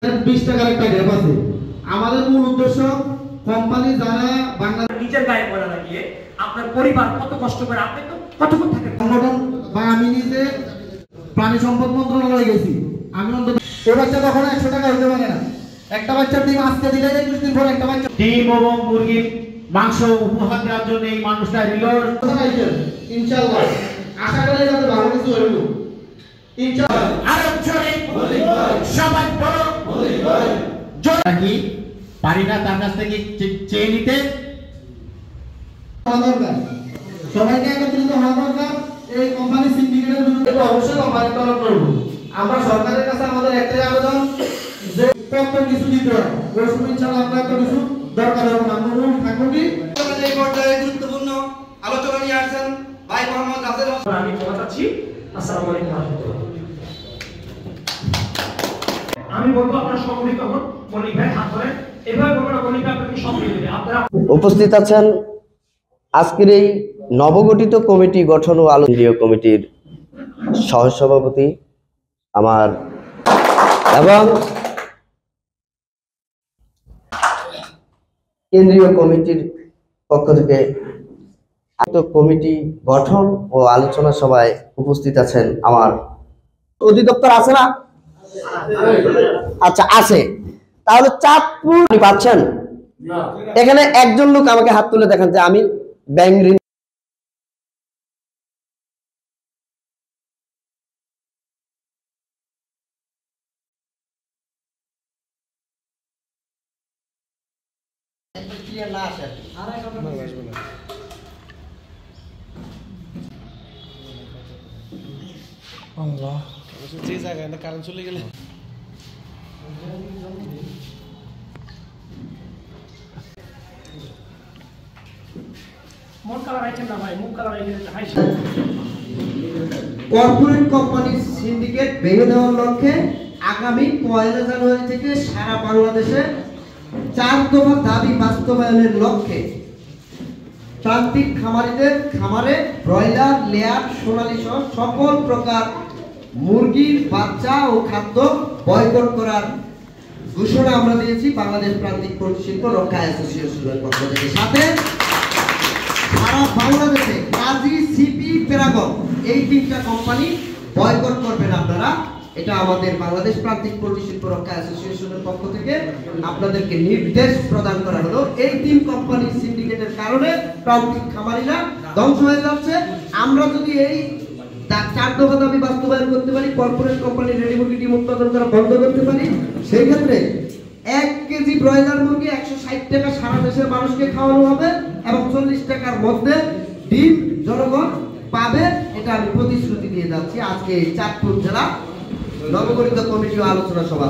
20 টাকার একটা গ্যাপ আছে। আমাদের মূল উদ্দেশ্য কোম্পানি যারা বাংলাদেশ নিজের গায়ে পড়া লাগিয়ে আপনার পরিবার কত কষ্ট করে আপনি তো কতক্ষণ থাকেন সংগঠন বা আমি নিজে প্রাণী সম্পদ মন্ত্রণালয়ে গেছি। আমি অন্তত এই বাচ্চা তখন 100 টাকা হইতে পারে না। একটা বাচ্চার ডিম আজকে দিলে 21 দিন পর একটা বাচ্চা ডিম এবং মুরগির মাংস উপহার দেওয়ার জন্য এই মানুষটা রিলোড ইনশাআল্লাহ আশা করি যাতে ভালো কিছু হইব ইনশাআল্লাহ। আরো জোরে সবাই বলো কি পারি না তার কাছ থেকে চেয়ে নিতে দরকার, সবাইকে একত্রিত হওয়া দরকার। এই কোম্পানি সিন্ডিকেটের বিরুদ্ধে অবশ্যই কোম্পানি তলব করব। আমরা সরকারের কাছে আমাদের একটাই আবেদন যে কত কিছু দিতে হয় ওই সময় ইনশাআল্লাহ আমরা একটা কিছু দরকার হবে না। আমরা মূল থাকবো কি এই পর্যায়ে গুরুত্বপূর্ণ আলোচনা নিয়ে আসছেন ভাই মোহাম্মদ রাসেল হোসেন। আমি বলা চাচ্ছি আসসালামু আলাইকুম ওয়া রাহমাতুল্লাহ। আমি বলবো আপনারা সংগঠিত হন, মনিক ভাই হাত ধরে এভাবে বলবো না, মনিক ভাই আপনাকে সংগঠিত হবে। আপনারা উপস্থিত আছেন আজকের এই নবগঠিত কমিটি গঠন ও আলোচনা কমিটির সহসভাপতি আমার এবং কেন্দ্রীয় কমিটির পক্ষ থেকে কমিটি গঠন ও আলোচনা সভায় উপস্থিত আছেন আমার অধিদপ্তর আছে না? আচ্ছা আছে। তাহলে চাঁদপুর পাচ্ছেন? এখানে একজন লোক আমাকে হাত তুলে দেখান যে আমি ব্যাংক ঋণ যে জায়গায় কারেন্ট চলে গেলে মন কালার আইটেম না ভাই, মুখ কালার আইটেম হাই কর্পোরেট কোম্পানির সিন্ডিকেট ভেঙে দেওয়ার লক্ষ্যে আগামী 1 জানুয়ারি থেকে সারা বাংলাদেশে 4 দফা দাবি বাস্তবায়নের লক্ষ্যে প্রান্তিক খামারিদের খামারে ব্রয়লার, লেয়ার, সোনালী সহ সকল প্রকার মুরগির বাচ্চা ও খাদ্য বয়কট করার ঘোষণা আমরা দিয়েছি বাংলাদেশ প্রান্তিক পশুশিল্প রক্ষা অ্যাসোসিয়েশনের পক্ষ থেকে। সাথে সারা বাংলাদেশে কাজী, সিপি, প্যারাগন এই 3টা কোম্পানি বয়কট করবেন আপনারা। এটা আমাদের বাংলাদেশ প্রান্তিক পশুশিল্প রক্ষা অ্যাসোসিয়েশনের পক্ষ থেকে আপনাদেরকে নির্দেশ প্রদান করা হলো। এই 3 কোম্পানির সিন্ডিকেটের কারণে প্রান্তিক খামারিরা ধ্বংস হয়ে যাচ্ছে। আমরা যদি এই 4 দফা দাবি বাস্তবায়ন করতে পারি, কর্পোরেট কোম্পানি রেডি মুরগি ডিম উৎপাদন করা বন্ধ করতে পারি, সেই ক্ষেত্রে 1 কেজি ব্রয়লার মুরগি 160 টাকা সারা দেশের মানুষকে খাওয়ানো হবে এবং 40 টাকার মধ্যে ডিম জনগণ পাবে। এটা আমি প্রতিশ্রুতি দিয়ে যাচ্ছি আজকে চাঁদপুর জেলা নবগঠিত কমিটি ও আলোচনা সভা।